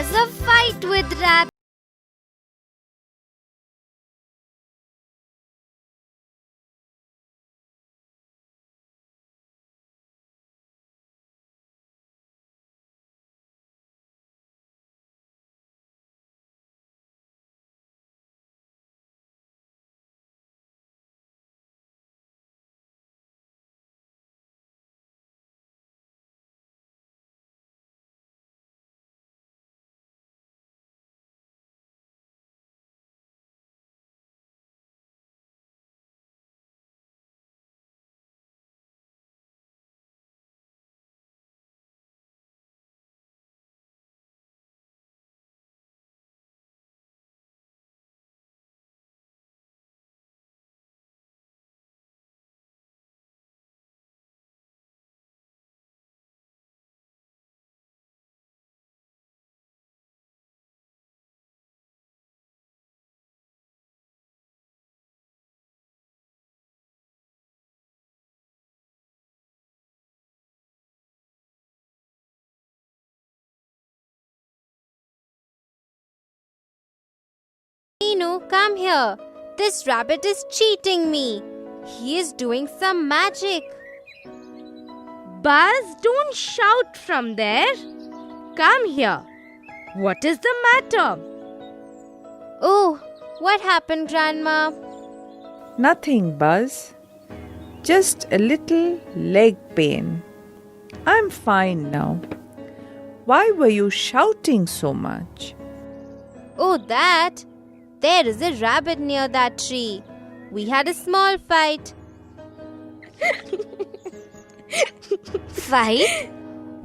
has a fight with Rabbit. Chinu, come here. This rabbit is cheating me. He is doing some magic. Buzz, don't shout from there. Come here. What is the matter? Oh, what happened, Grandma? Nothing, Buzz. Just a little leg pain. I'm fine now. Why were you shouting so much? Oh, that. There is a rabbit near that tree. We had a small fight. Fight?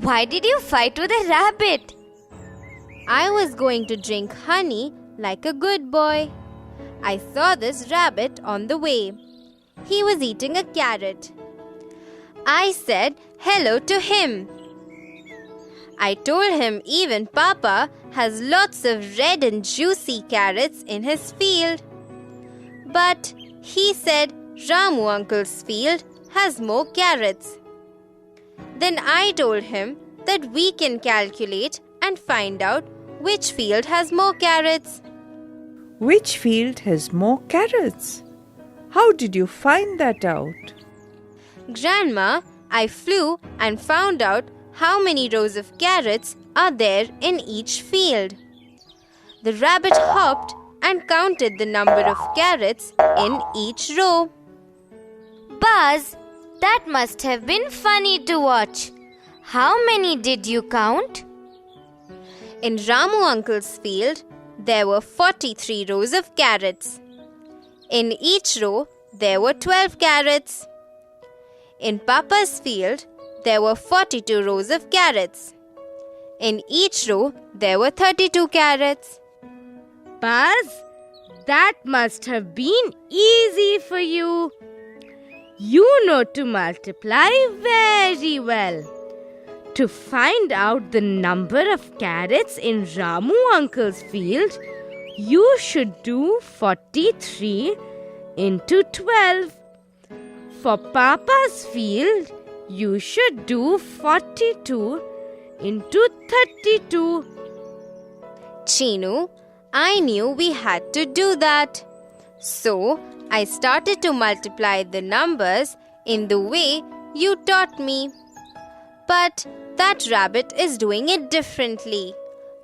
Why did you fight with a rabbit? I was going to drink honey like a good boy. I saw this rabbit on the way. He was eating a carrot. I said hello to him. I told him even Papa has lots of red and juicy carrots in his field. But he said Ramu uncle's field has more carrots. Then I told him that we can calculate and find out which field has more carrots. Which field has more carrots? How did you find that out? Grandma, I flew and found out how many rows of carrots are there in each field. The rabbit hopped and counted the number of carrots in each row. Buzz, that must have been funny to watch. How many did you count? In Ramu uncle's field, there were 43 rows of carrots. In each row, there were 12 carrots. In Papa's field, there were 42 rows of carrots. In each row, there were 32 carrots. Buzz, that must have been easy for you. You know to multiply very well. To find out the number of carrots in Ramu uncle's field, you should do 43 into 12. For Papa's field, you should do 42 into 32. Chinu, I knew we had to do that. So, I started to multiply the numbers in the way you taught me. But that rabbit is doing it differently.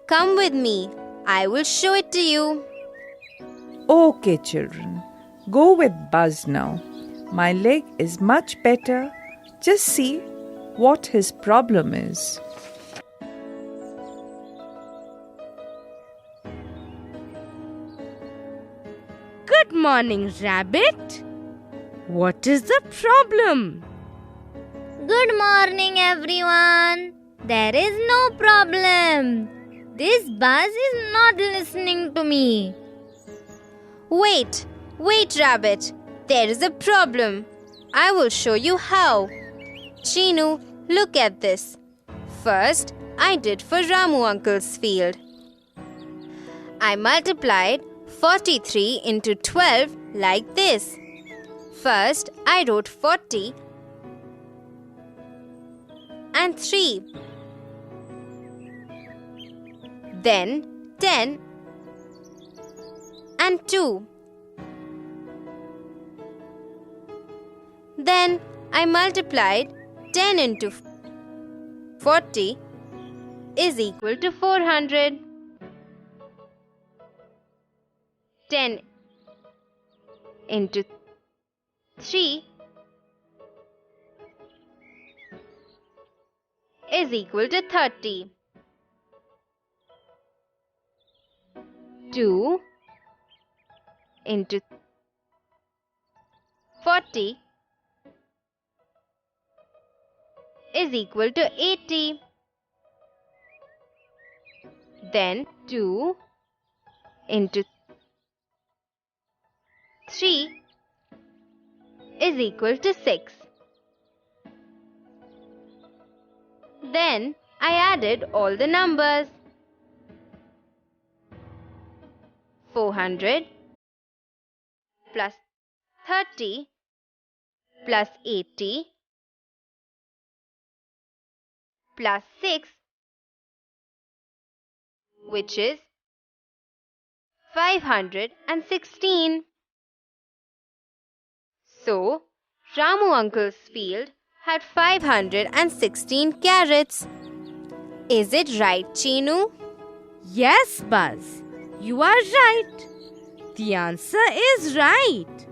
Come with me. I will show it to you. Okay, children. Go with Buzz now. My leg is much better. Just see what his problem is. Good morning, Rabbit. What is the problem? Good morning, everyone. There is no problem. This Buzz is not listening to me. Wait, Rabbit. There is a problem. I will show you how. Chinu, look at this. First, I did for Ramu uncle's field. I multiplied 43 into 12 like this. First, I wrote 40 and 3. then 10 and 2. Then I multiplied 10 into 40 is equal to 400. 10 into 3 is equal to 30. 2 into 40 is equal to 80. Then 2 into 3 is equal to 6. Then I added all the numbers. 400 plus 30 plus 80 plus 6, which is 516. So, Ramu uncle's field had 516 carrots. Is it right, Chinu? Yes, Buzz. You are right. The answer is right.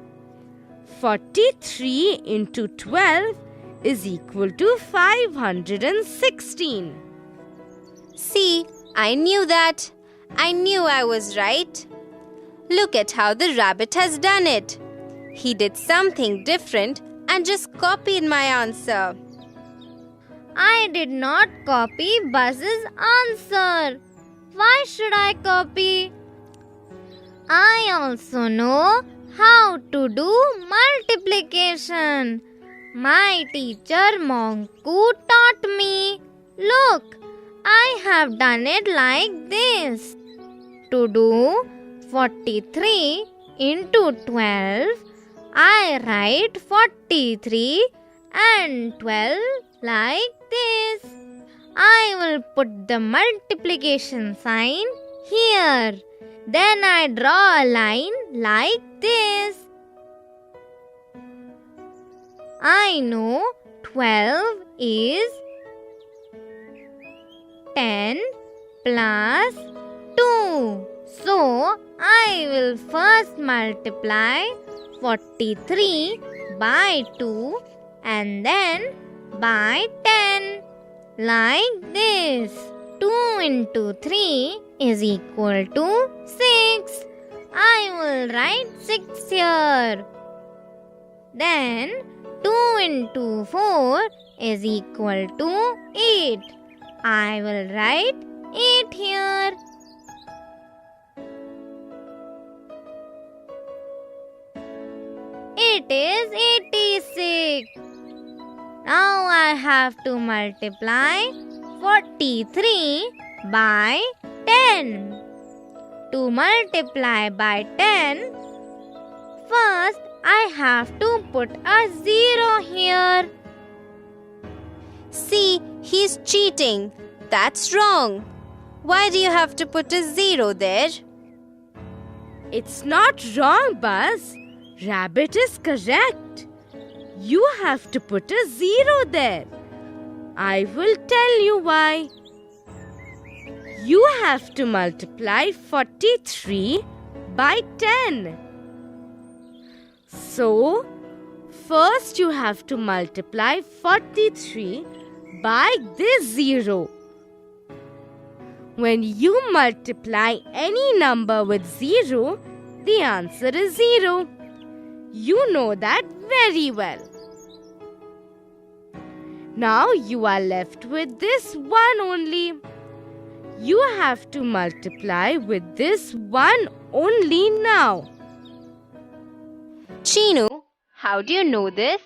43 into 12 is equal to 516. See, I knew that. I knew I was right. Look at how the rabbit has done it. He did something different and just copied my answer. I did not copy Buzz's answer. Why should I copy? I also know how to do multiplication. My teacher Monku taught me. Look, I have done it like this. To do 43 into 12, I write 43 and 12 like this. I will put the multiplication sign here. Then I draw a line like this. I know 12 is 10 plus 2. So, I will first multiply 43 by 2 and then by 10. Like this. 2 into 3 is equal to 6. I will write 6 here. Then 2 into 4 is equal to 8. I will write 8 here. It is 86. Now I have to multiply 43 by 10. To multiply by 10, first I have to put a 0 here. See, he's cheating. That's wrong. Why do you have to put a 0 there? It's not wrong, Buzz. Rabbit is correct. You have to put a 0 there. I will tell you why. You have to multiply 43 by 10. So, first you have to multiply 43 by this 0. When you multiply any number with 0, the answer is 0. You know that very well. Now you are left with this 1 only. You have to multiply with this 1 only now. Chinu, how do you know this?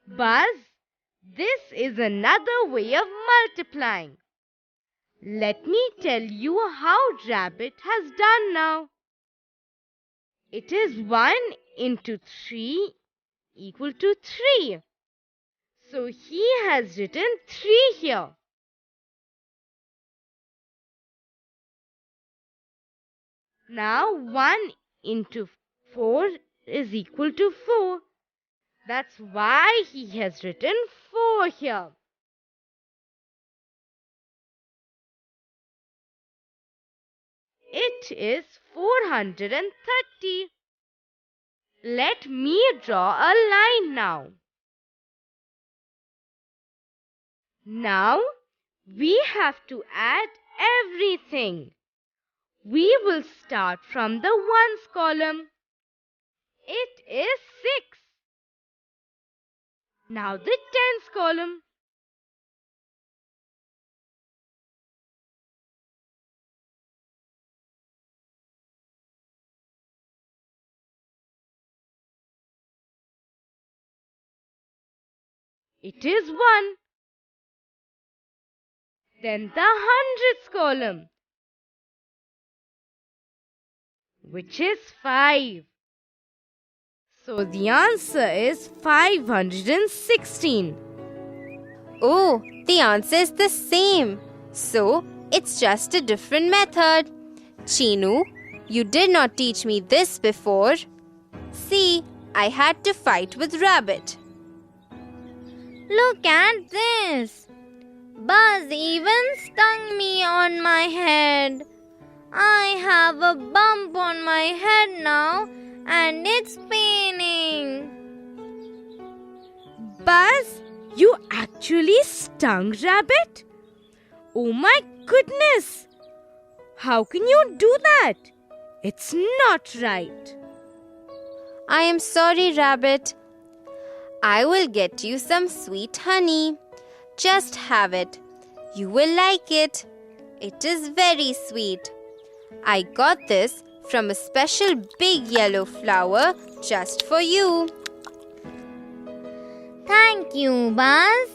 Buzz, this is another way of multiplying. Let me tell you how Rabbit has done now. It is 1 into 3 equal to 3. So he has written 3 here. Now 1 into 4 is equal to 4. That's why he has written 4 here. It is 430. Let me draw a line now. Now we have to add everything. We will start from the ones column. It is 6. Now the tens column. It is 1. Then the hundreds column, which is 5. So the answer is 516. Oh, the answer is the same. So, it's just a different method. Chinu, you did not teach me this before. See, I had to fight with Rabbit. Look at this. Buzz even stung me on my head. I have a bump on my head now and it's paining. Buzz, you actually stung Rabbit? Oh my goodness! How can you do that? It's not right. I am sorry, Rabbit. I will get you some sweet honey. Just have it. You will like it. It is very sweet. I got this from a special big yellow flower just for you. Thank you, Buzz.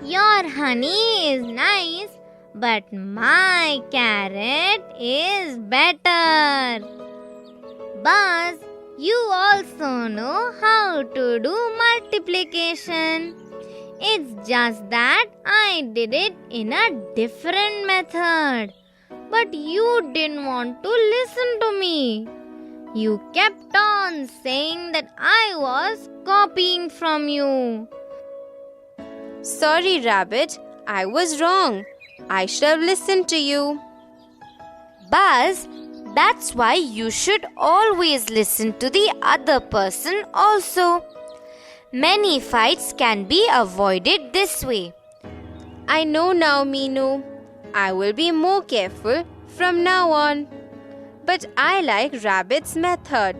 Your honey is nice, but my carrot is better. Buzz, you also know how to do multiplication. It's just that I did it in a different method. But you didn't want to listen to me. You kept on saying that I was copying from you. Sorry, Rabbit. I was wrong. I should have listened to you. Buzz, that's why you should always listen to the other person also. Many fights can be avoided this way. I know now, Meenu. I will be more careful from now on. But I like Rabbit's method.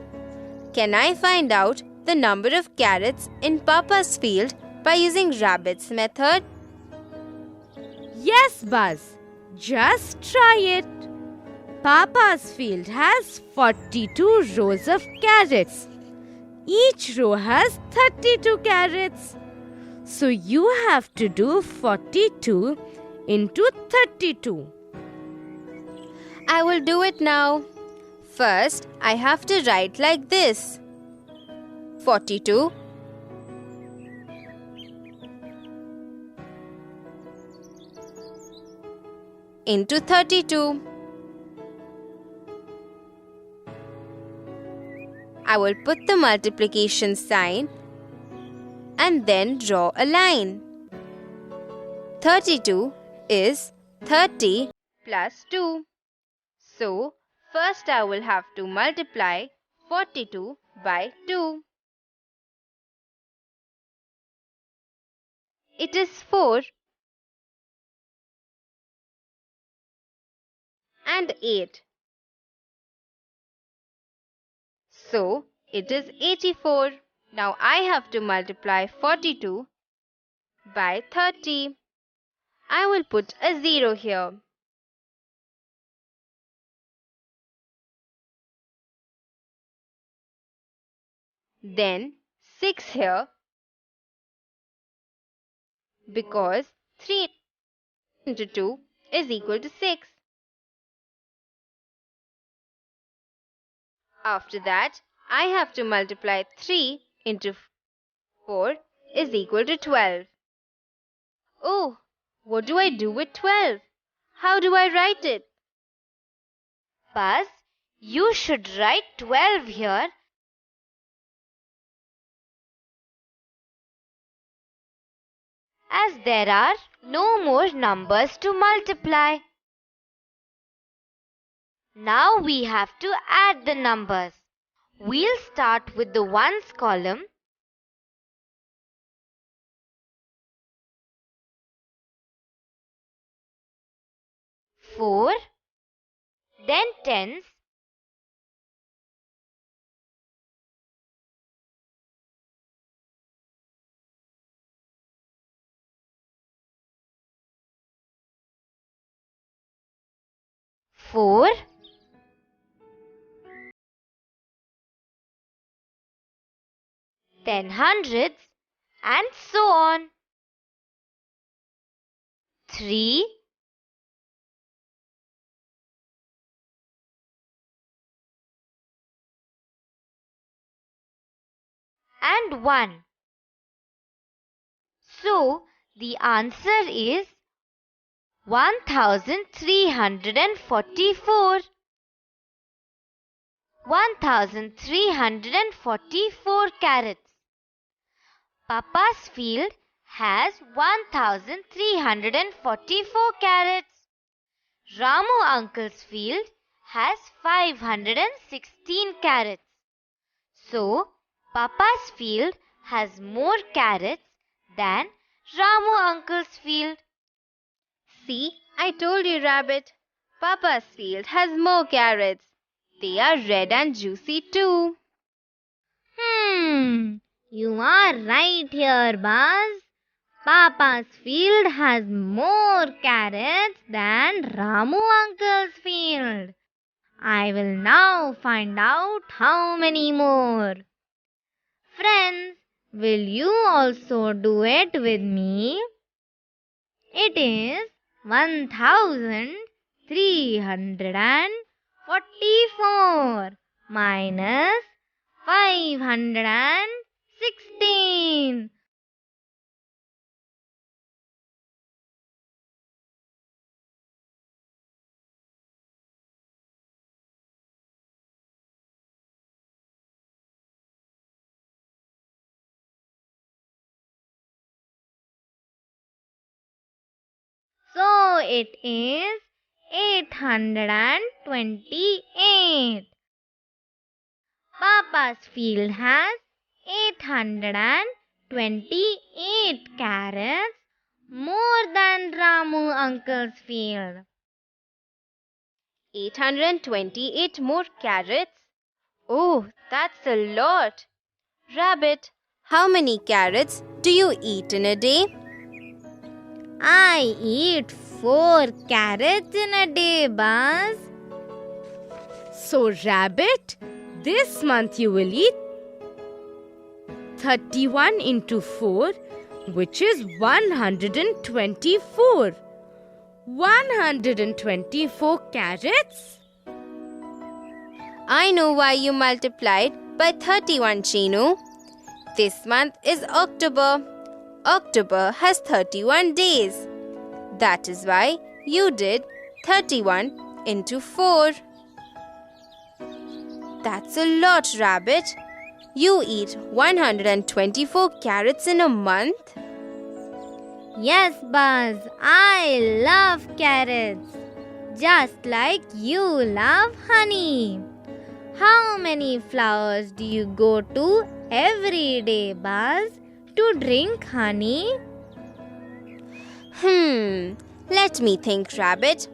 Can I find out the number of carrots in Papa's field by using Rabbit's method? Yes, Buzz. Just try it. Papa's field has 42 rows of carrots. Each row has 32 carrots. So you have to do 42 into 32. I will do it now. First, I have to write like this. 42 into 32. I will put the multiplication sign and then draw a line. 32 is 30 plus 2. So, first I will have to multiply 42 by 2. It is 4 and 8. So, it is 84. Now I have to multiply 42 by 30. I will put a 0 here. Then 6 here, because 3 into 2 is equal to 6. After that, I have to multiply 3 into 4 is equal to 12. Oh, what do I do with 12? How do I write it? Buzz, You should write 12 here as there are no more numbers to multiply. Now we have to add the numbers. We'll start with the ones column. Four, then tens, four, then hundreds, and so on. 3, and 1. So, the answer is 1344. 1344 carrots. Papa's field has 1344 carrots. Ramu uncle's field has 516 carrots. So, Papa's field has more carrots than Ramu uncle's field. See, I told you, Rabbit. Papa's field has more carrots. They are red and juicy too. You are right here, Buzz. Papa's field has more carrots than Ramu uncle's field. I will now find out how many more. Friends, will you also do it with me? It is 1344 minus 516. So it is 828. Papa's field has 828 carrots, more than Ramu uncle's field. 828 more carrots? Oh, that's a lot. Rabbit, how many carrots do you eat in a day? I eat 4 carrots in a day, Buzz. So, Rabbit, this month you will eat 31 into 4, which is 124. 124 carrots? I know why you multiplied by 31, Chinu. This month is October. October has 31 days. That is why you did 31 into 4. That's a lot, Rabbit. You eat 124 carrots in a month? Yes, Buzz, I love carrots, just like you love honey. How many flowers do you go to every day, Buzz, to drink honey? Let me think, Rabbit.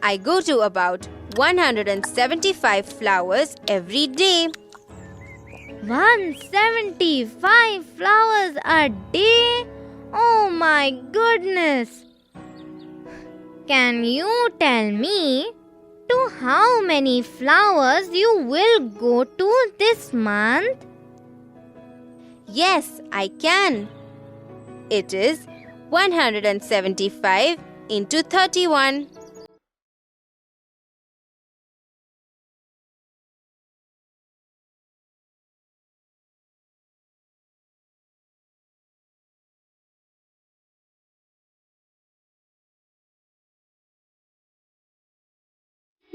I go to about 175 flowers every day. 175 flowers a day? Oh my goodness! Can you tell me to how many flowers you will go to this month? Yes, I can. It is 175 into 31.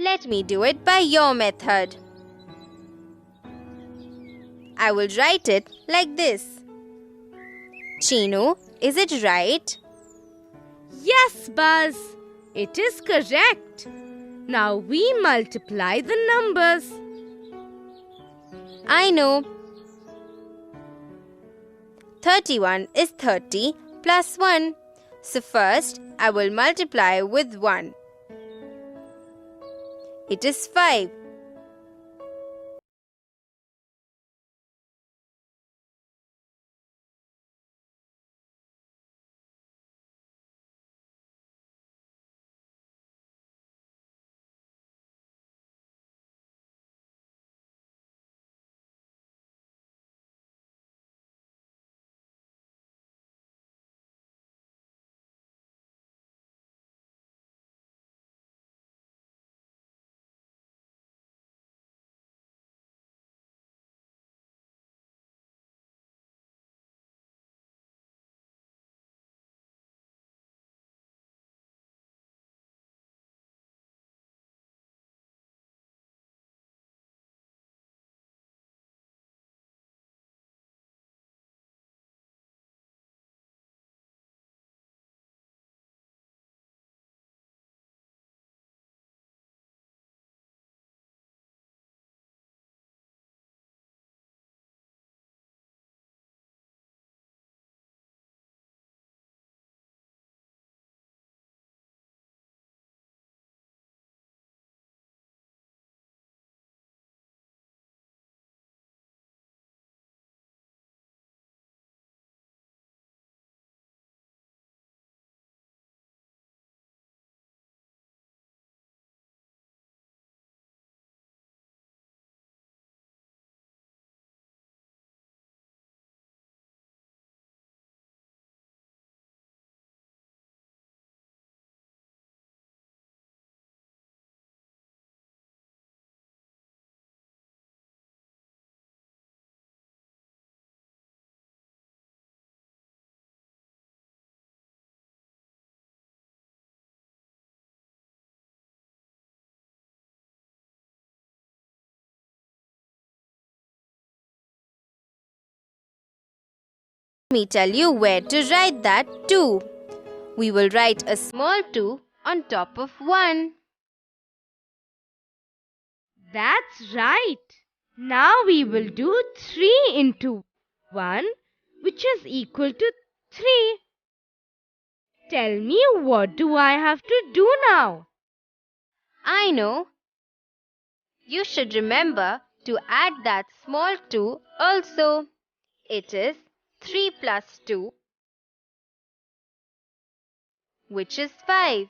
Let me do it by your method. I will write it like this. Chinu, is it right? Yes, Buzz. It is correct. Now we multiply the numbers. I know. 31 is 30 plus 1. So first, I will multiply with 1. It is 5. Let me tell you where to write that 2. We will write a small 2 on top of 1. That's right. Now we will do 3 into 1, which is equal to 3. Tell me, what do I have to do now? I know. You should remember to add that small 2 also. It is 3 plus 2, which is 5.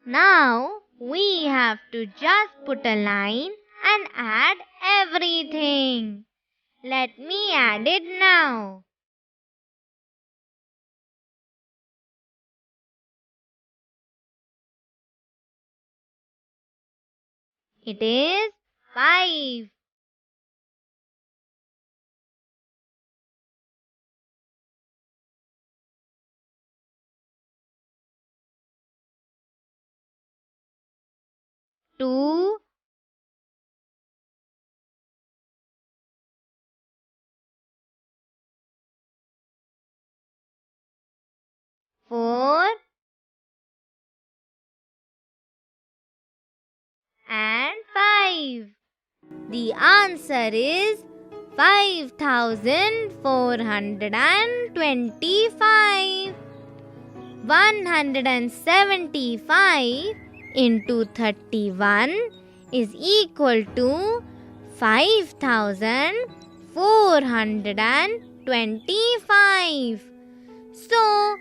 Now we have to just put a line and add everything. Let me add it now. It is 5. Two, four, and 5. The answer is 5425. 175 into 31 is equal to 5425. So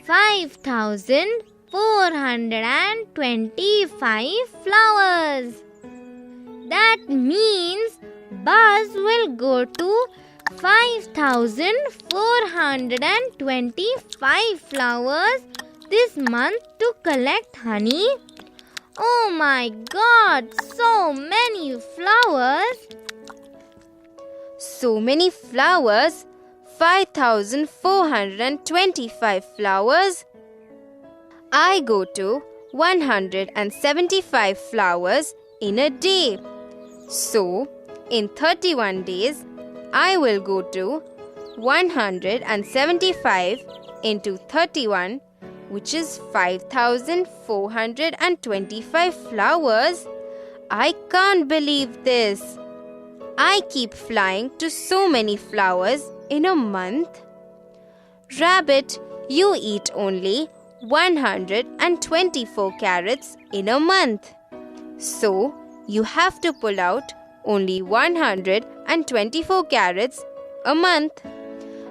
5425 flowers. That means Buzz will go to 5425 flowers this month to collect honey. Oh my God, so many flowers. So many flowers. 5425 flowers. I go to 175 flowers in a day. So, in 31 days, I will go to 175 into 31, which is 5,425 flowers. I can't believe this. I keep flying to so many flowers in a month. Rabbit, you eat only 124 carrots in a month. So, you have to pull out only 124 carrots a month.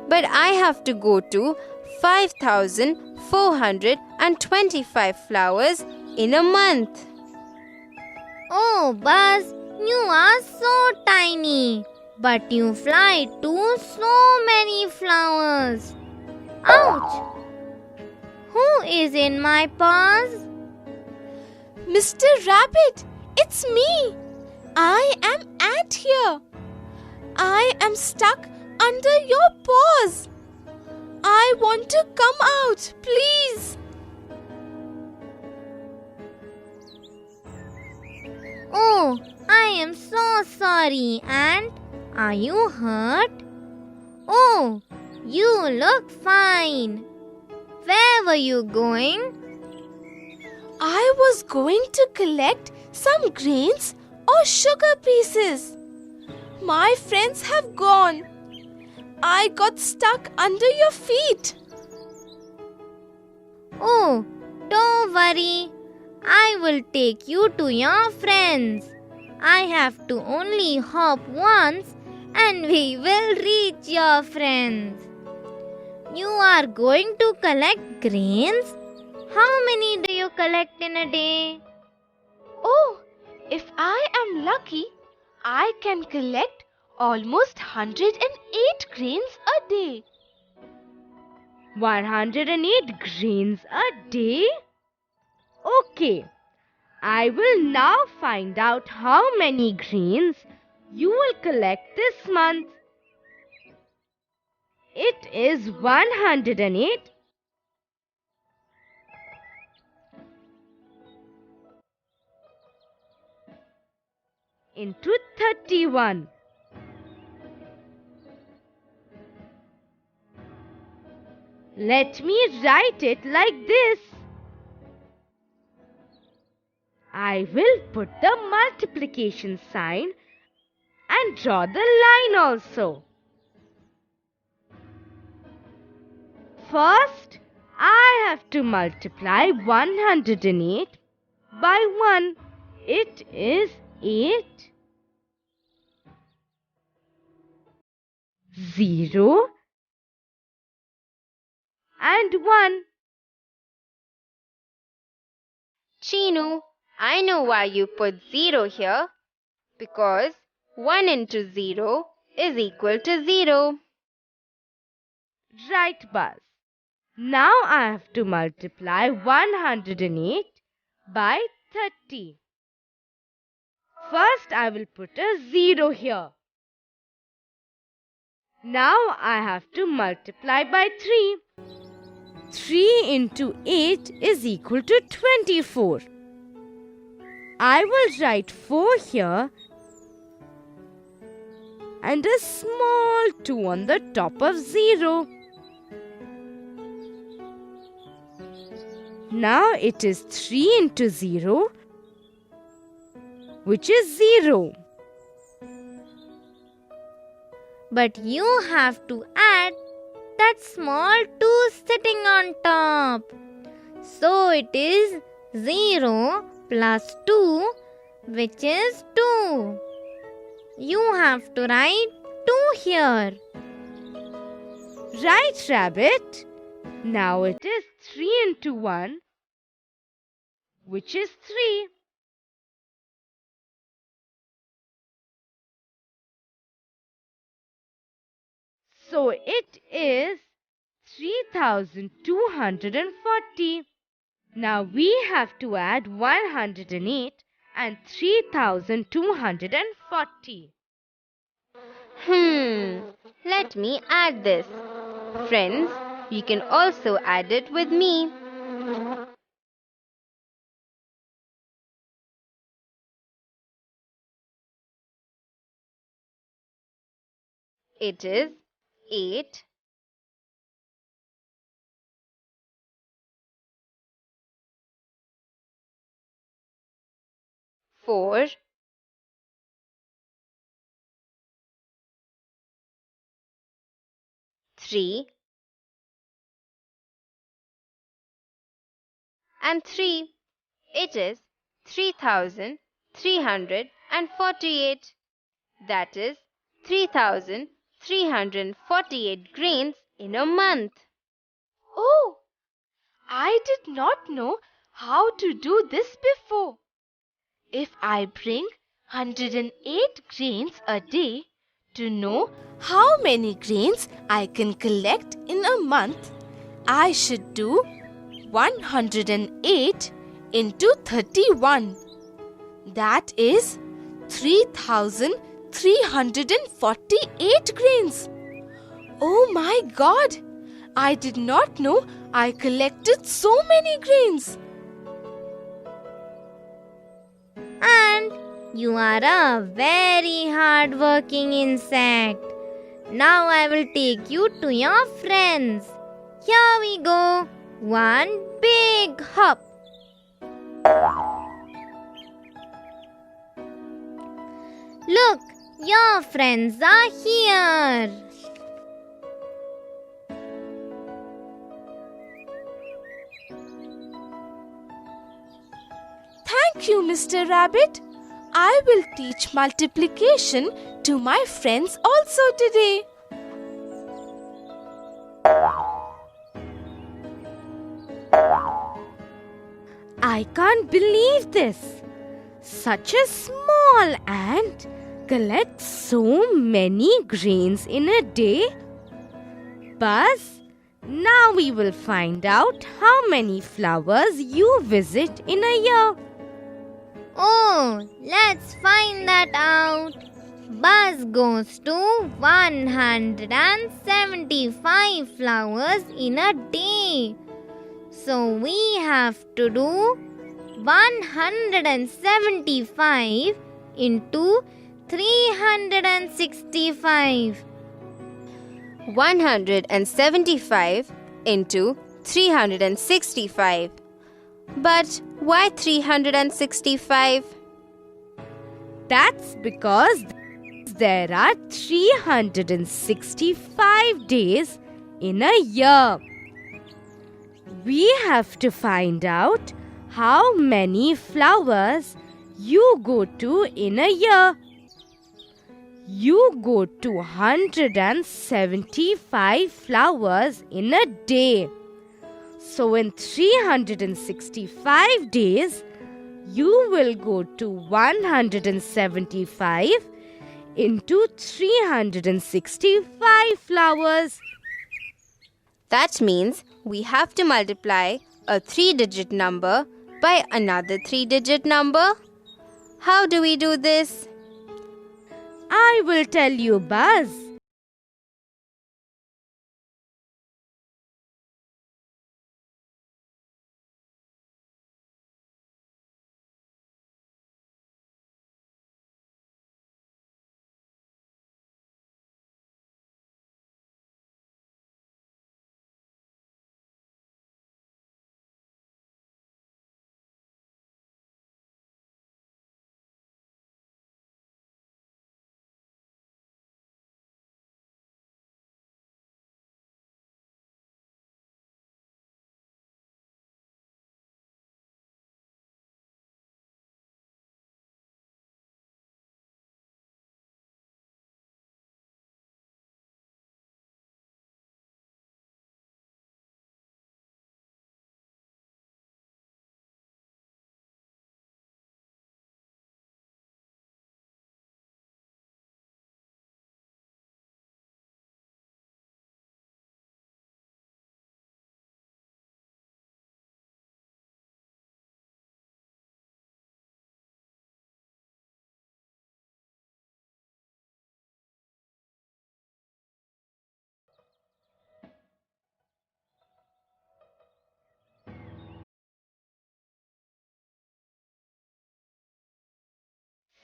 But I have to go to 5,425 flowers in a month. Oh, Buzz, you are so tiny, but you fly to so many flowers. Ouch! Who is in my paws? Mr. Rabbit, it's me. I am Ant here. I am stuck under your paws. I want to come out, please. Oh, I am so sorry, Ant. Are you hurt? Oh, you look fine. Where were you going? I was going to collect some grains or sugar pieces. My friends have gone. I got stuck under your feet. Oh, don't worry. I will take you to your friends. I have to only hop once and we will reach your friends. You are going to collect grains? How many do you collect in a day? Oh, if I am lucky, I can collect almost 108 grains a day. 108 grains a day? Okay, I will now find out how many grains you will collect this month. It is 108 into 31. Let me write it like this. I will put the multiplication sign and draw the line also. First, I have to multiply 108 by 1. It is 8. 0 and 1. Chinu, I know why you put 0 here. Because 1 into 0 is equal to 0. Right, Buzz. Now I have to multiply 108 by 30. First I will put a 0 here. Now I have to multiply by 3. 3 into 8 is equal to 24. I will write 4 here and a small 2 on the top of 0. Now it is 3 into 0, which is 0. But you have to add that small 2 sitting on top. So it is 0 plus 2, which is 2. You have to write 2 here. Right, Rabbit. Now it is 3 into 1, which is 3. So it is 3,240. Now we have to add 108 and 3,240. Let me add this. Friends, you can also add it with me. It is 8, 4, 3, and 3. It is 3,348. That is 3,348 grains in a month. Oh, I did not know how to do this before. If I bring 108 grains a day, to know how many grains I can collect in a month, I should do 108 into 31. That is 3,348 grains. Oh my God! I did not know I collected so many grains. And you are a very hard-working insect. Now I will take you to your friends. Here we go. One big hop. Look, your friends are here. Thank you, Mr. Rabbit. I will teach multiplication to my friends also today. I can't believe this. Such a small ant collects so many grains in a day. Buzz, now we will find out how many flowers you visit in a year. Oh, let's find that out. Buzz goes to 175 flowers in a day. So we have to do 175 into 365. 175 into 365. But why 365? That's because there are 365 days in a year. We have to find out how many flowers you go to in a year. You go to 175 flowers in a day. So in 365 days, you will go to 175 into 365 flowers. That means we have to multiply a 3-digit number by another 3-digit number. How do we do this? I will tell you, Buzz.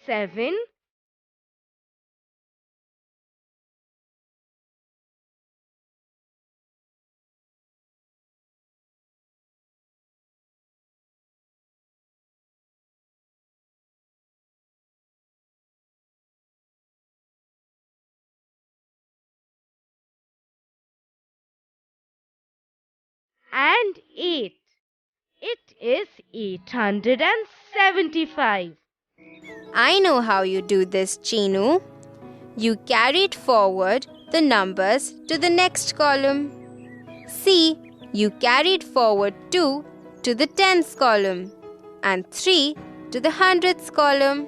Seven, and 8. It is 875. I know how you do this, Chinu. You carried forward the numbers to the next column. See, you carried forward 2 to the tens column and 3 to the hundreds column.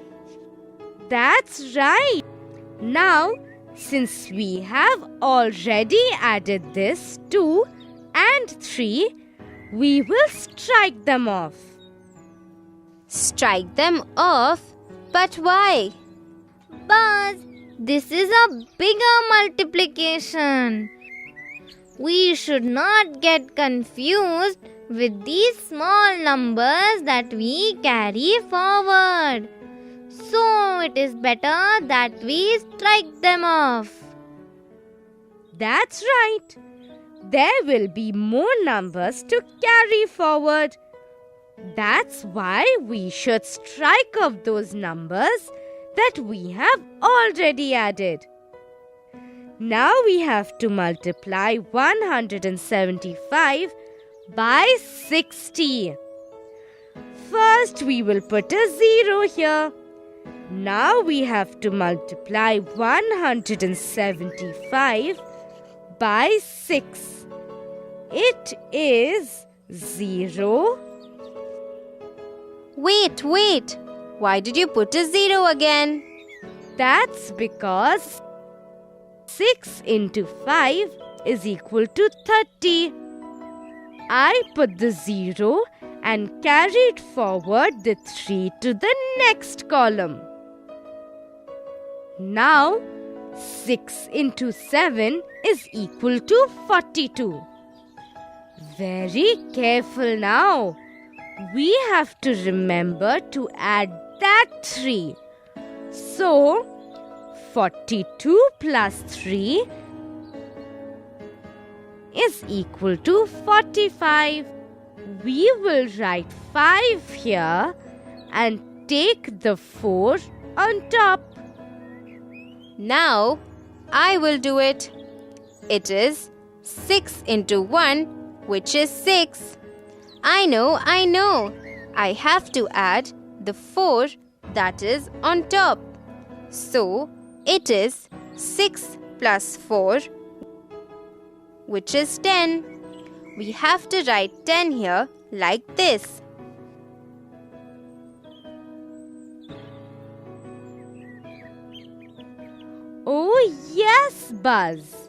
That's right. Now, since we have already added this 2 and 3, we will strike them off. Strike them off? But why? Buzz, this is a bigger multiplication. We should not get confused with these small numbers that we carry forward. So it is better that we strike them off. That's right. There will be more numbers to carry forward. That's why we should strike off those numbers that we have already added. Now we have to multiply 175 by 60. First we will put a 0 here. Now we have to multiply 175 by 6. It is 0. Wait. Why did you put a 0 again? That's because 6 into 5 is equal to 30. I put the 0 and carried forward the 3 to the next column. Now, 6 into 7 is equal to 42. Very careful now. We have to remember to add that 3. So, 42 plus 3 is equal to 45. We will write 5 here and take the 4 on top. Now, I will do it. It is 6 into 1, which is 6. I know. I have to add the 4 that is on top. So, it is 6 plus 4, which is 10. We have to write 10 here like this. Oh yes, Buzz.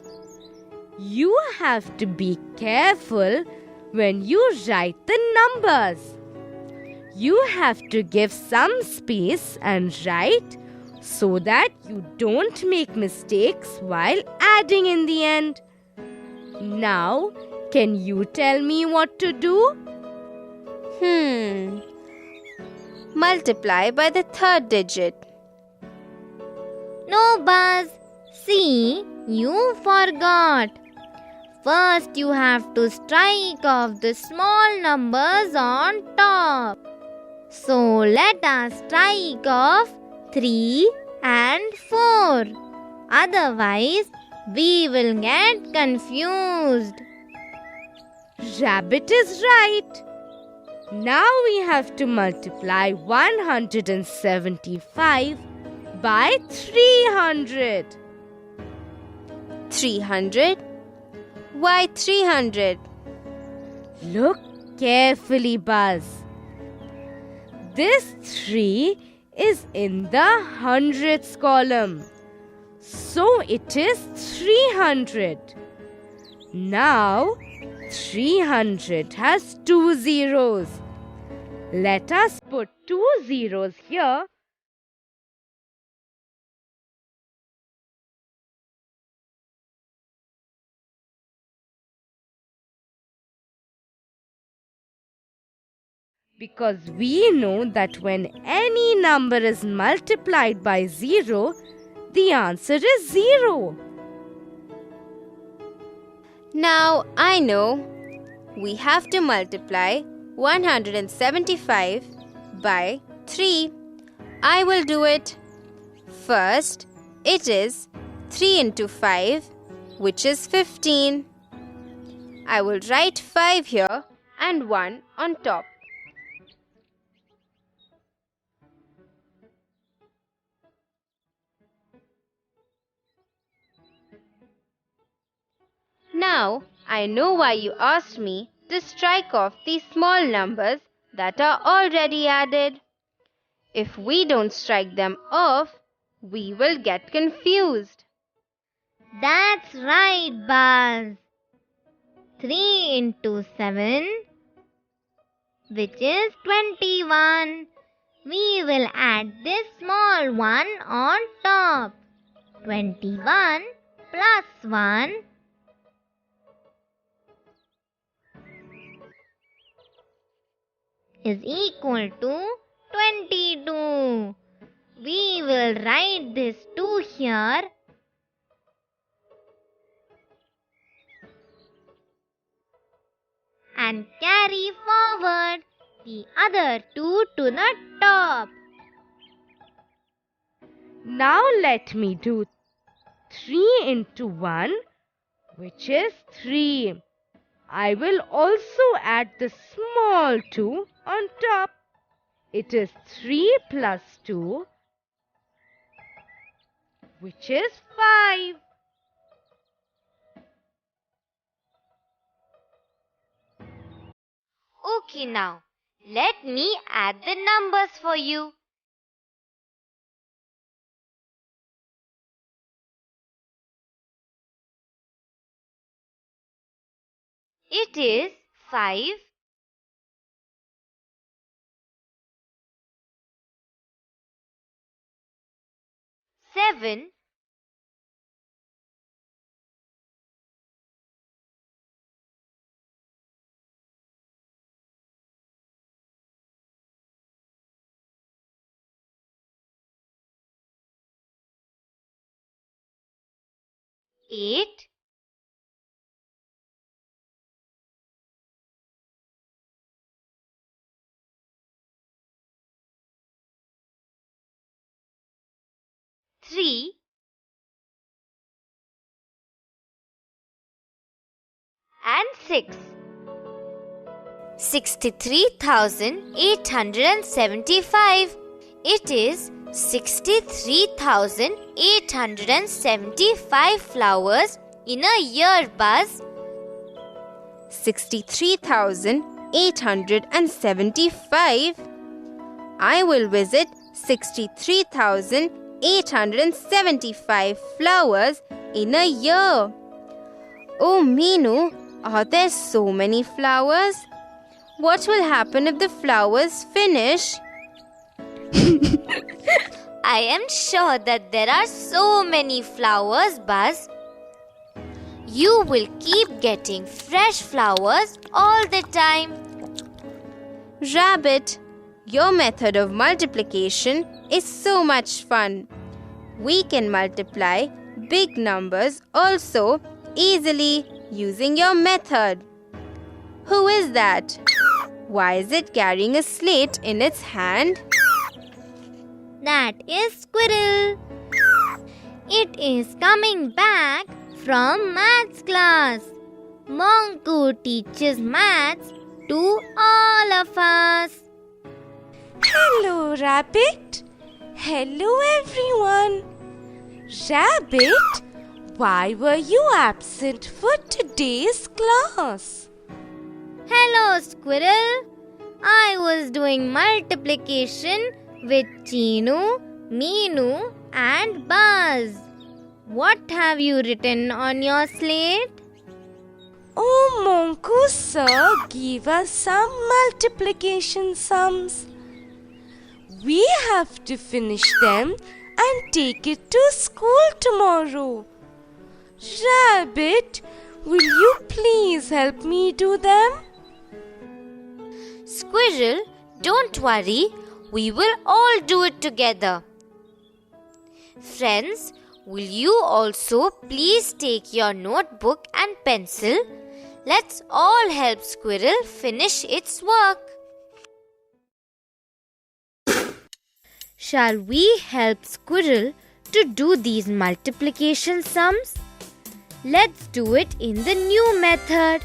You have to be careful when you write the numbers. You have to give some space and write so that you don't make mistakes while adding in the end. Now, can you tell me what to do? Multiply by the third digit. No, Buzz. See, you forgot. First, you have to strike off the small numbers on top. So, let us strike off 3 and 4. Otherwise, we will get confused. Rabbit is right. Now we have to multiply 175 by 300. 300? Why 300? Look carefully, Buzz. This 3 is in the hundreds column. So it is 300. Now 300 has 2 zeros. Let us put 2 zeros here. Because we know that when any number is multiplied by 0, the answer is 0. Now I know. We have to multiply 175 by 3. I will do it. First, it is 3 into 5, which is 15. I will write 5 here and 1 on top. Now, I know why you asked me to strike off these small numbers that are already added. If we don't strike them off, we will get confused. That's right, Buzz. 3 into 7, which is 21. We will add this small one on top. 21 plus 1 is equal to 22. We will write this 2 here and carry forward the other 2 to the top. Now let me do 3 into 1, which is 3. I will also add the small 2 on top. It is 3 plus 2, which is 5. Okay, now let me add the numbers for you. It is 5, 7, 8, 3, and 6. 63,875. It is 63,875 flowers in a year, Buzz. 63,875. I will visit 63,875 flowers in a year. Oh, Meenu, are there so many flowers? What will happen if the flowers finish? I am sure that there are so many flowers, Buzz. You will keep getting fresh flowers all the time. Rabbit, your method of multiplication is so much fun. We can multiply big numbers also easily using your method. Who is that? Why is it carrying a slate in its hand? That is Squirrel. It is coming back from maths class. Monku teaches maths to all of us. Hello, Rabbit. Hello, everyone. Rabbit, why were you absent for today's class? Hello, Squirrel. I was doing multiplication with Chinu, Meenu, and Buzz. What have you written on your slate? Oh, Monku sir gave us some multiplication sums. We have to finish them and take it to school tomorrow. Rabbit, will you please help me do them? Squirrel, don't worry. We will all do it together. Friends, will you also please take your notebook and pencil? Let's all help Squirrel finish its work. Shall we help Squirrel to do these multiplication sums? Let's do it in the new method.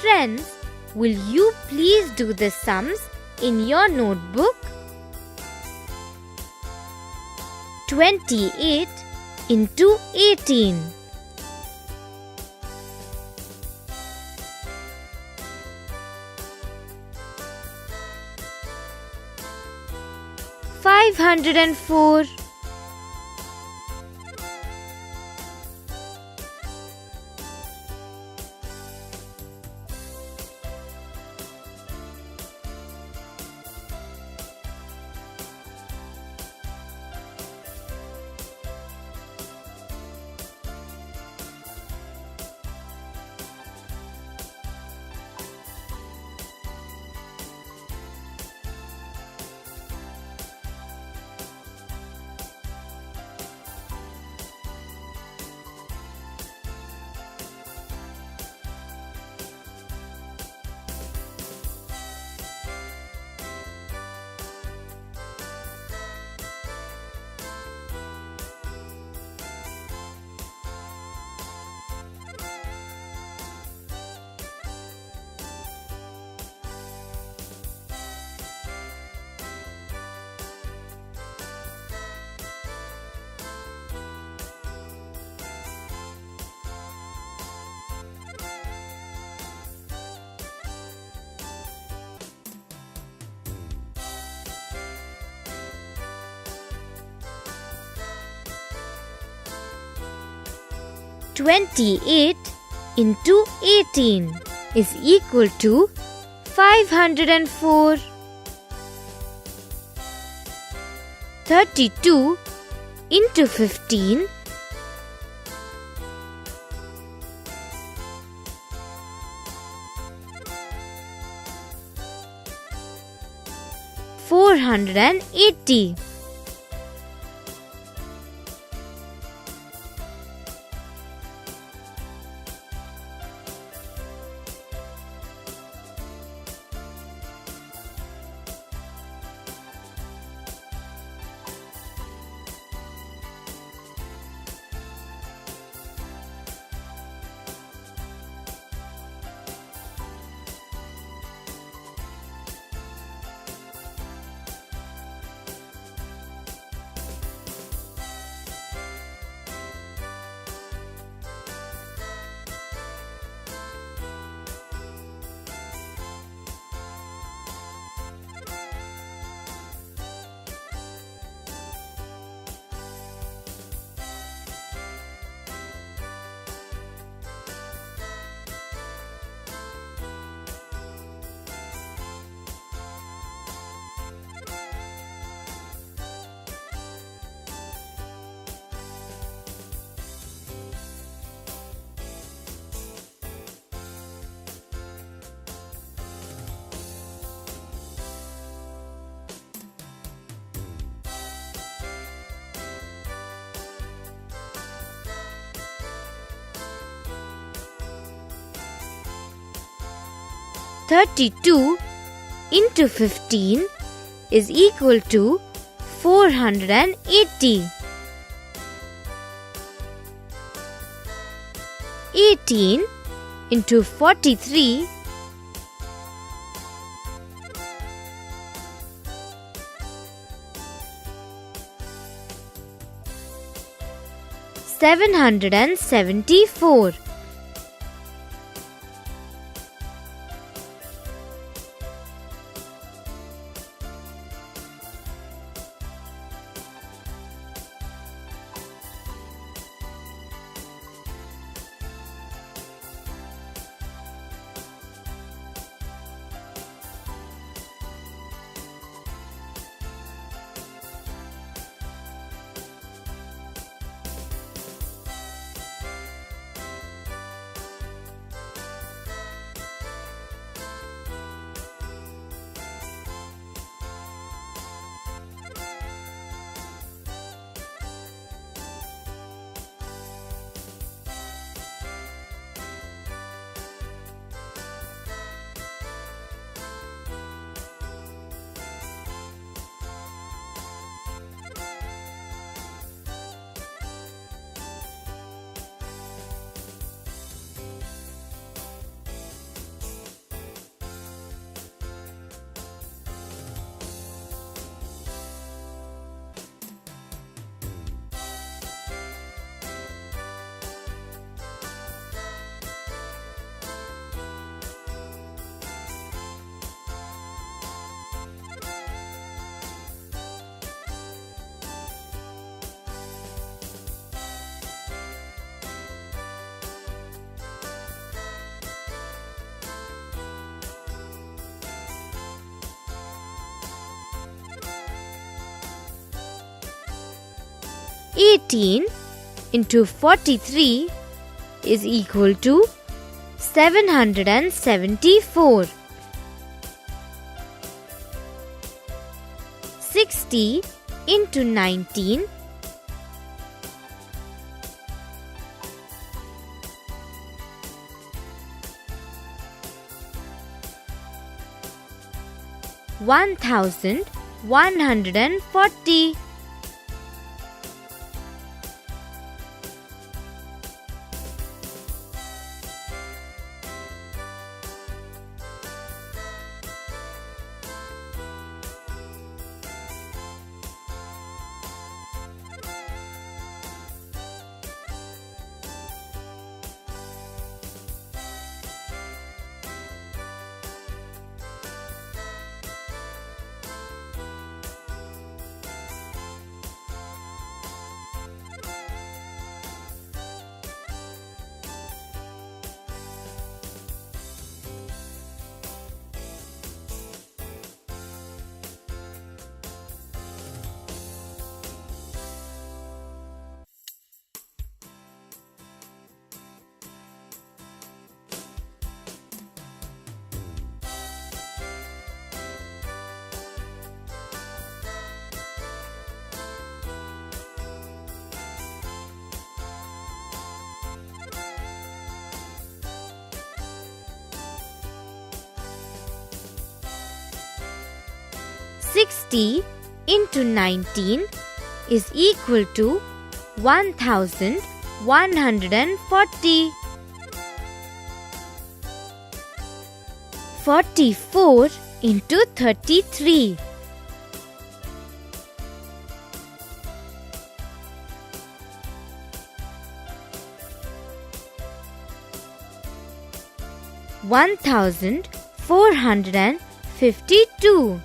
Friends, will you please do the sums in your notebook? 28 into 18. 504. 28 into 18 is equal to 504. 32 into 15 480. 32 into 15 is equal to 480. 18 into 43 774. 18 into 43 is equal to 774. 60 into 19 1140. 60 into 19 is equal to 1140. 44 into 33. 1452.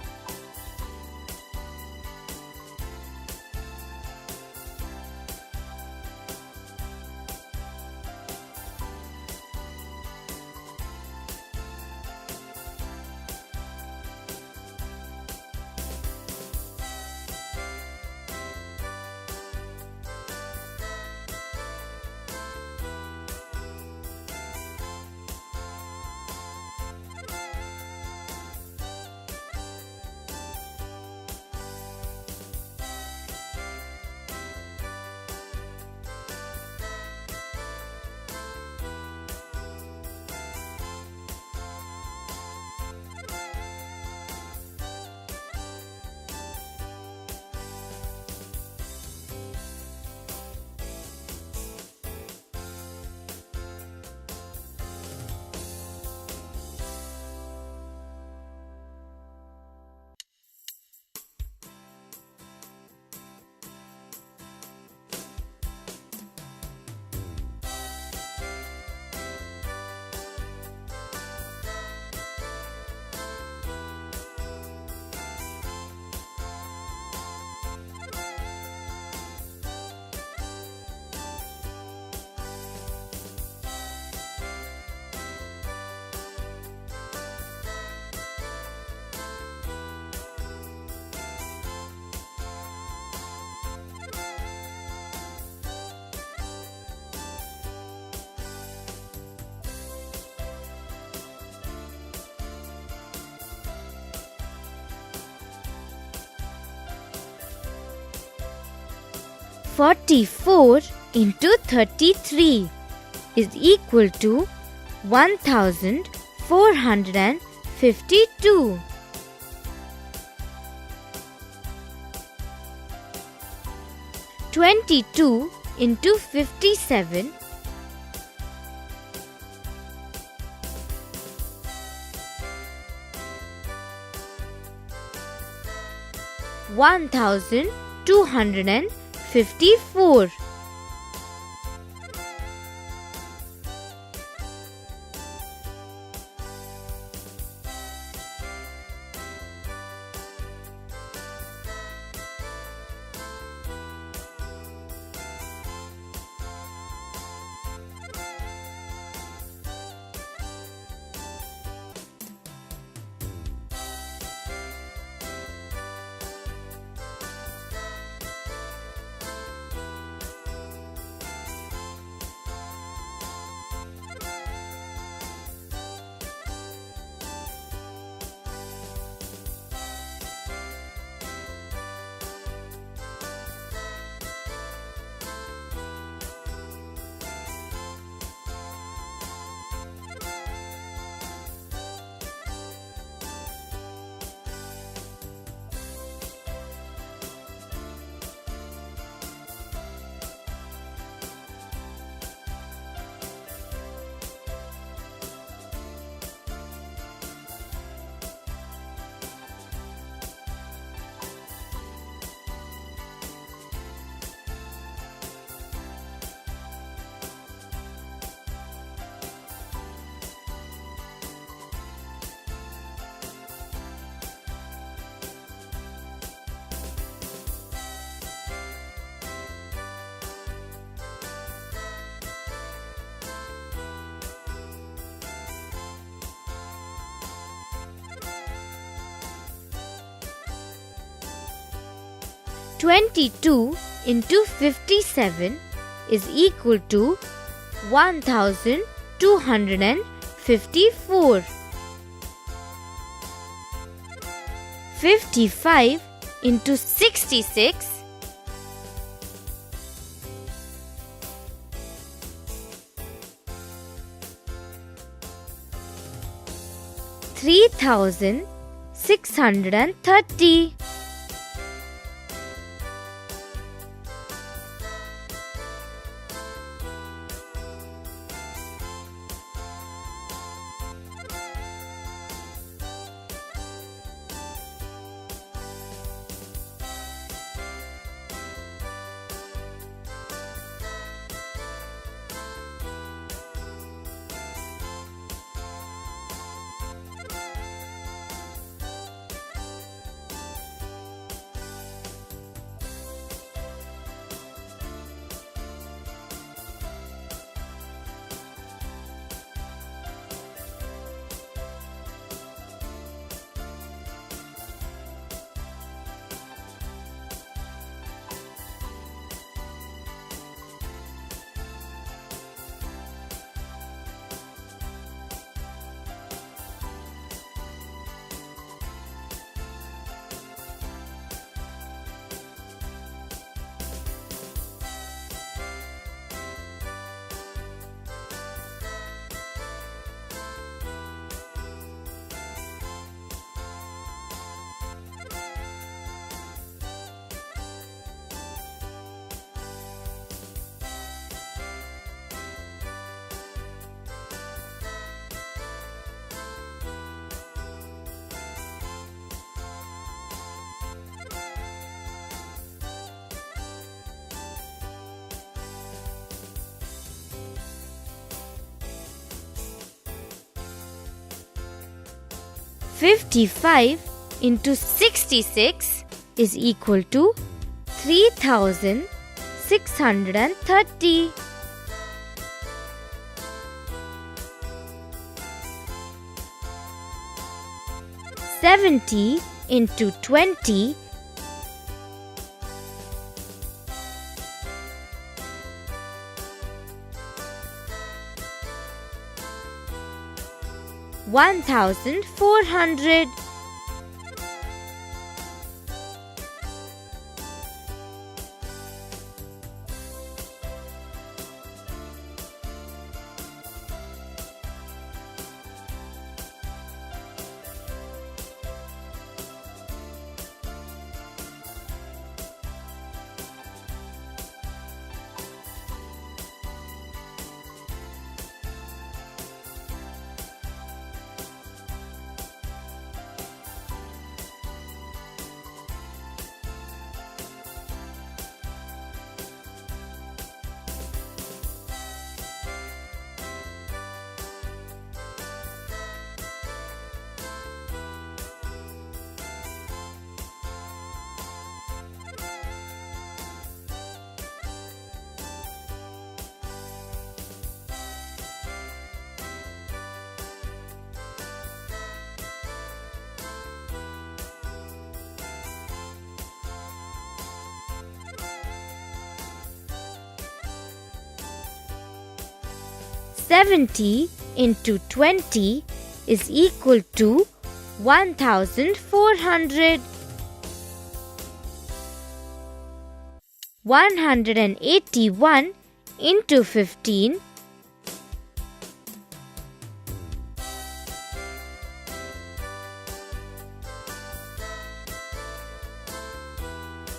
44 into 33 is equal to 1452. 22 into 57 1254. 22 into 57 is equal to 1254. 55 into 66 3630. 55 into 66 is equal to 3630. 70 into 20 1400. 70 into 20 is equal to 1400. 181 into 15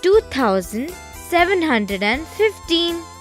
2715.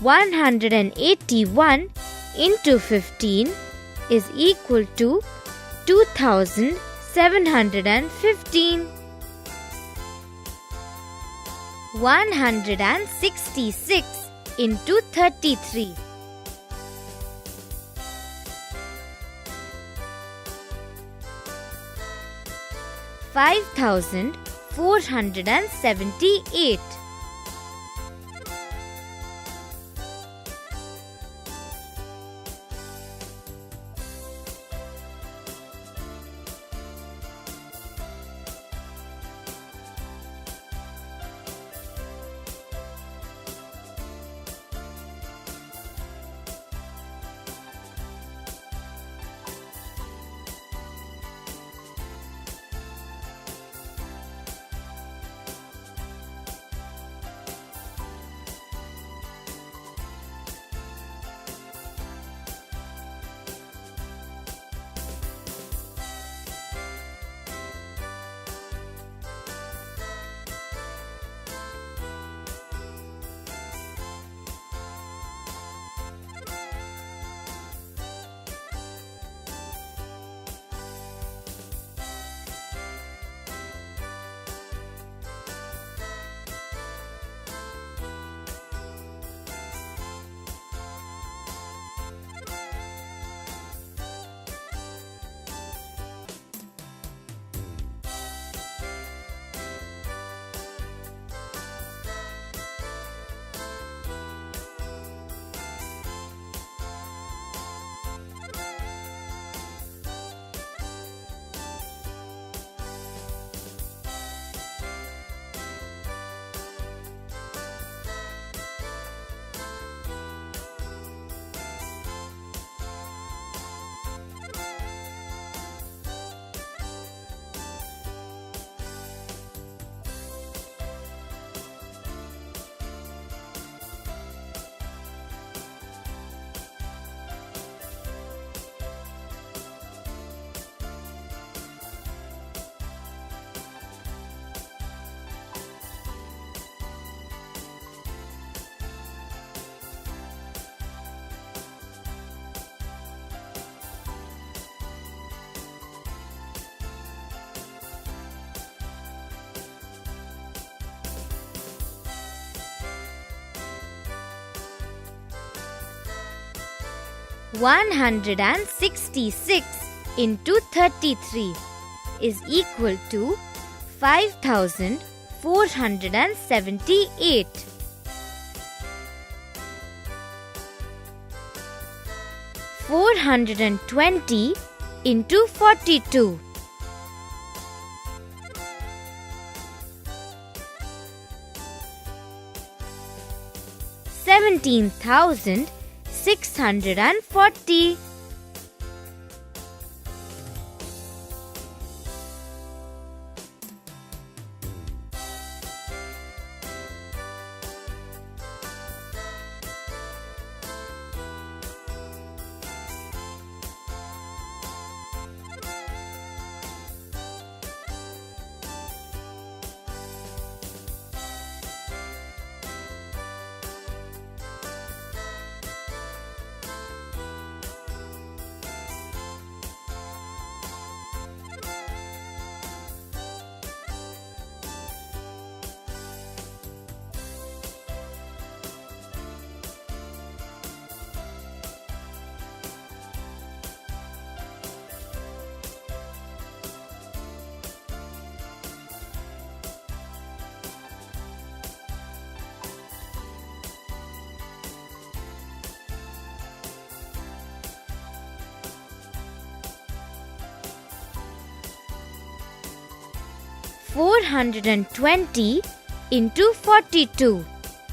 181 into 15 is equal to 2715. 166 into 33. 5478. 166 into 33 is equal to 5478. 420 into 42. 17,640. 420 into 42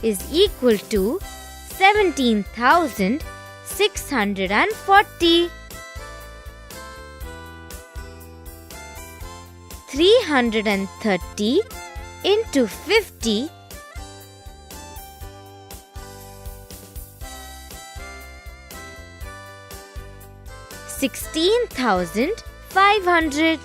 is equal to 17,640. 330 into 50 16,500.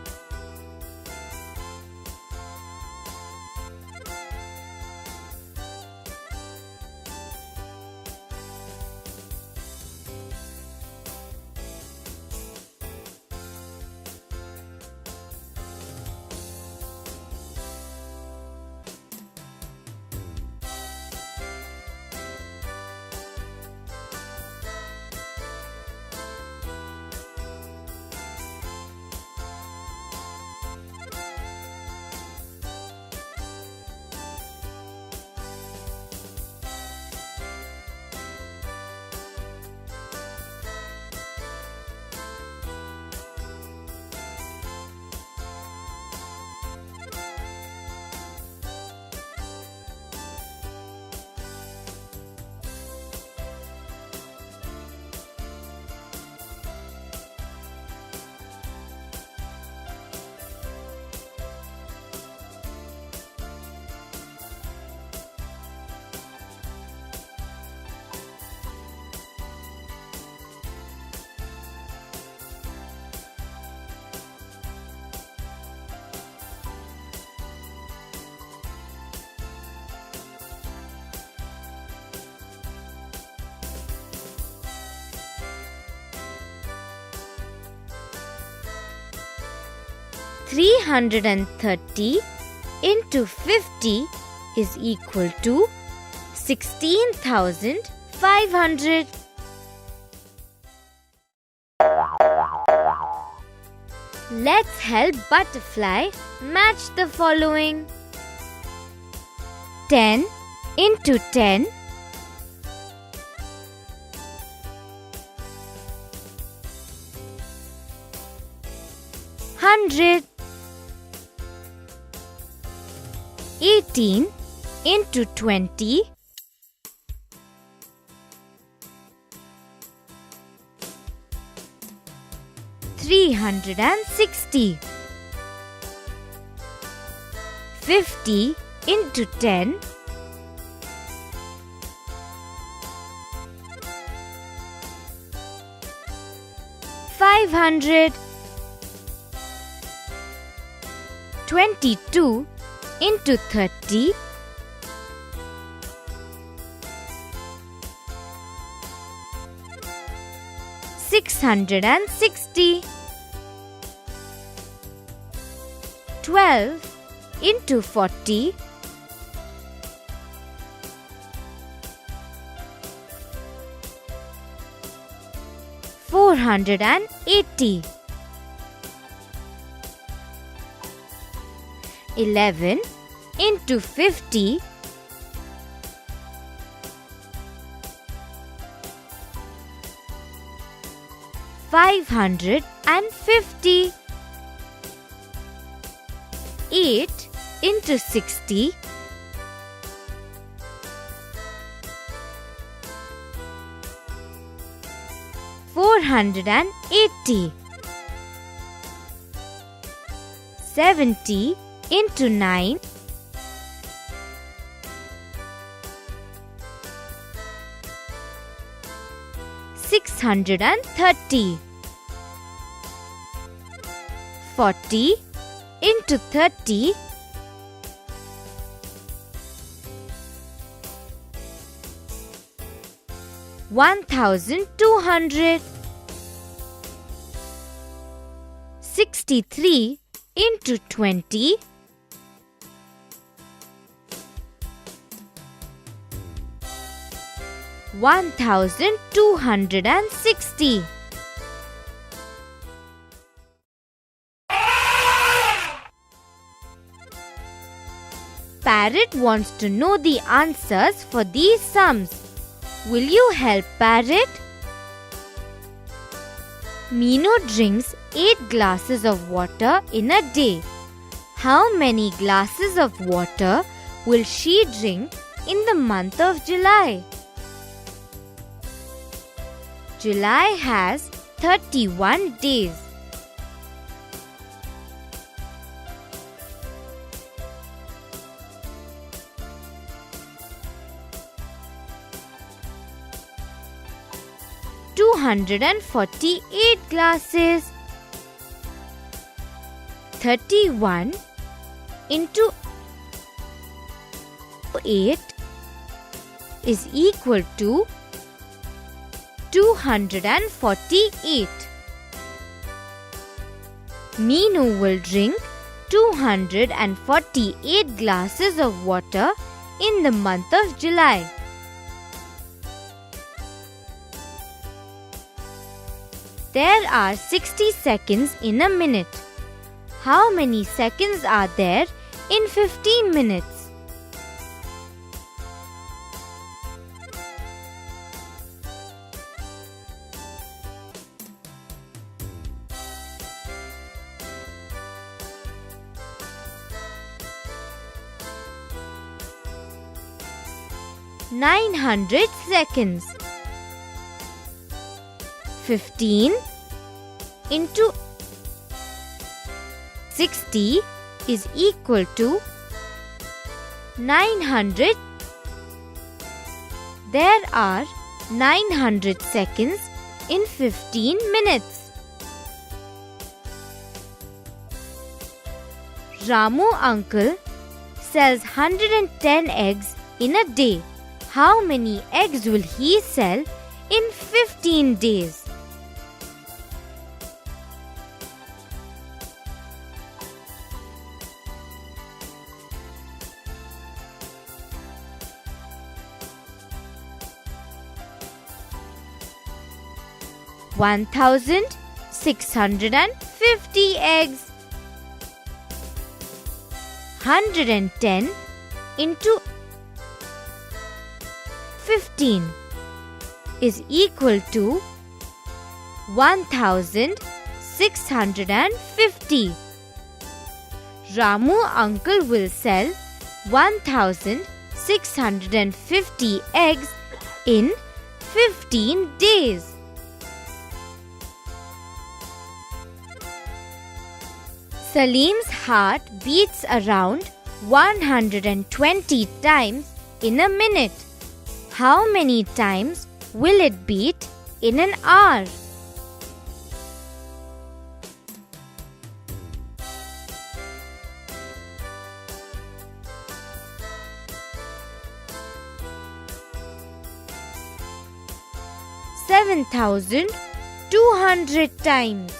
330 into 50 is equal to 16,500. Let's help Butterfly match the following. 10 into 10 100. 18 into 20 360. 50 into 10 500. 22 into 30 660. 12 into 40 480. 11 into 50 550. 8 into 60 480. 70 into 9 630. 40 into 30 1200. 63 into 20 1260. Parrot wants to know the answers for these sums. Will you help Parrot? Mino drinks 8 glasses of water in a day. How many glasses of water will she drink in the month of July? July has 31 days. $248 glasses. 31 into 8 is equal to 248. Meenu will drink 248 glasses of water in the month of July. There are 60 seconds in a minute. How many seconds are there in 15 minutes? $900 seconds. 15 into 60 is equal to 900. There are 900 seconds in 15 minutes. Ramu uncle sells 110 eggs in a day. How many eggs will he sell in 15 days? 1650 eggs. 110 into 15 is equal to 1650. Ramu uncle will sell 1650 eggs in 15 days. Salim's heart beats around 120 times in a minute. How many times will it beat in an hour? Seven 7,200 times.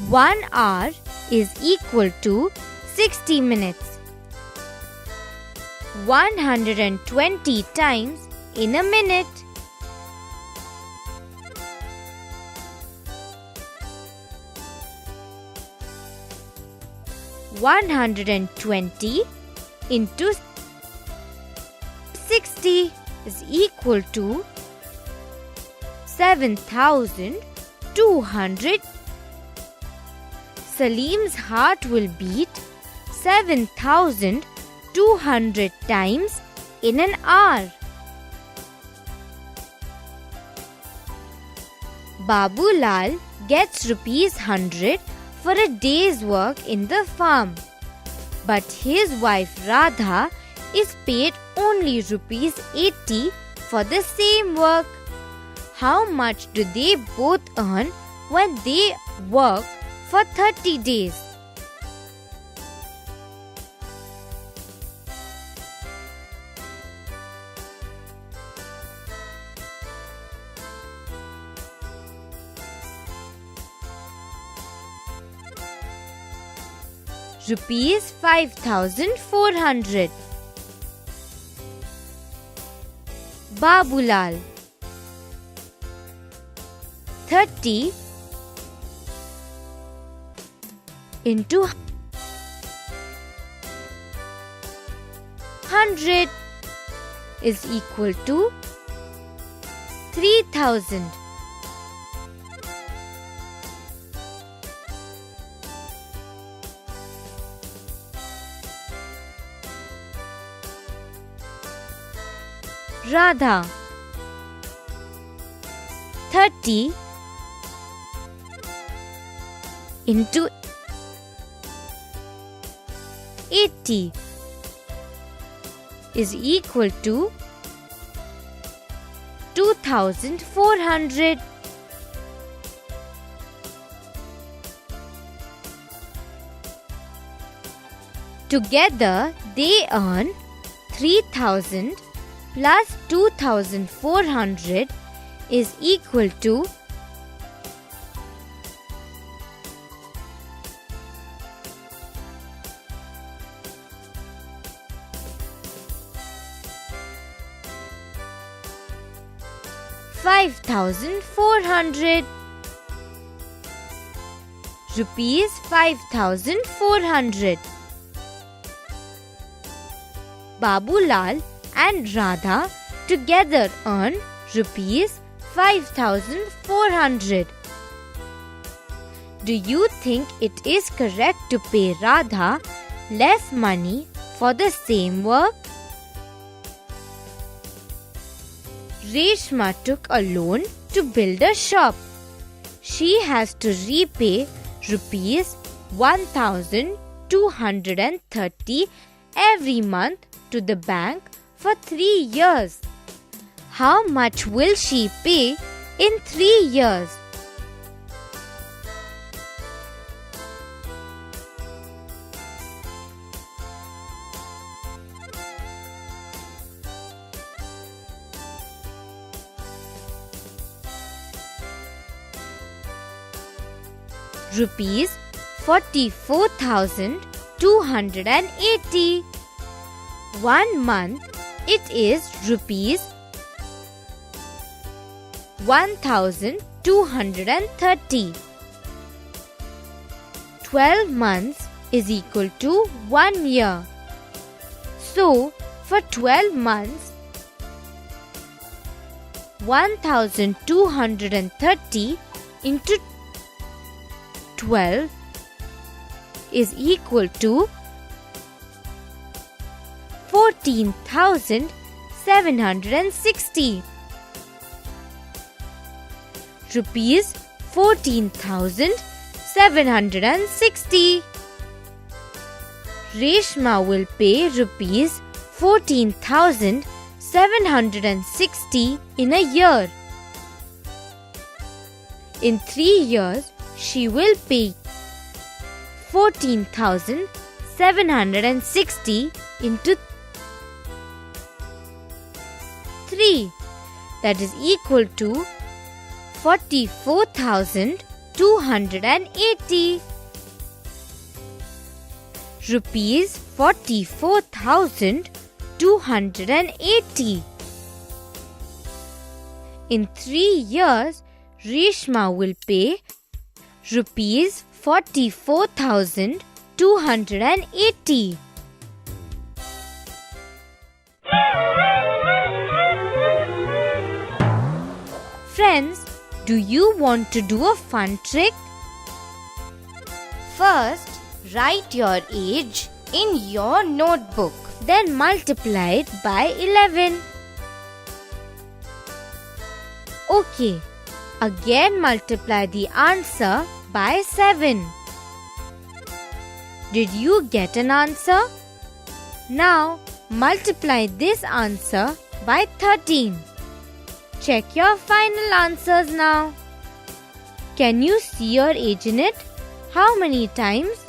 1 hour is equal to 60 minutes. 120 times in a minute. $120 into 60 is equal to 7,200. Salim's heart will beat 7,200 times in an hour. Babu Lal gets ₹100 for a day's work in the farm. But his wife Radha is paid only ₹80 for the same work. How much do they both earn when they work for 30 days? ₹5,400. Babulal 30 into 100 is equal to 3,000. Radha 30 into 80 is equal to 2,400. Together they earn 3,000 plus 2,400 is equal to 5,400. ₹5,400. Babulal and Radha together earn ₹5,400. Do you think it is correct to pay Radha less money for the same work? Reshma took a loan to build a shop. She has to repay ₹1,230 every month to the bank for 3 years. How much will she pay in 3 years? ₹44,280. 1 month it is 1230. 12 months is equal to 1 year. So, for 12 months, 1230 into 12 is equal to 14,760. Rupees 14,760. Reshma will pay rupees 14,760 in a year. In 3 years, she will pay 14,760 into 3. That is equal to 44,280. Rupees 44,280. In 3 years, Reshma will pay rupees 44,280. Friends, do you want to do a fun trick? First, write your age in your notebook. Then multiply it by 11. Okay, again multiply the answer by 7. Did you get an answer? Now multiply this answer by 13. Check your final answers now. Can you see your age in it? How many times?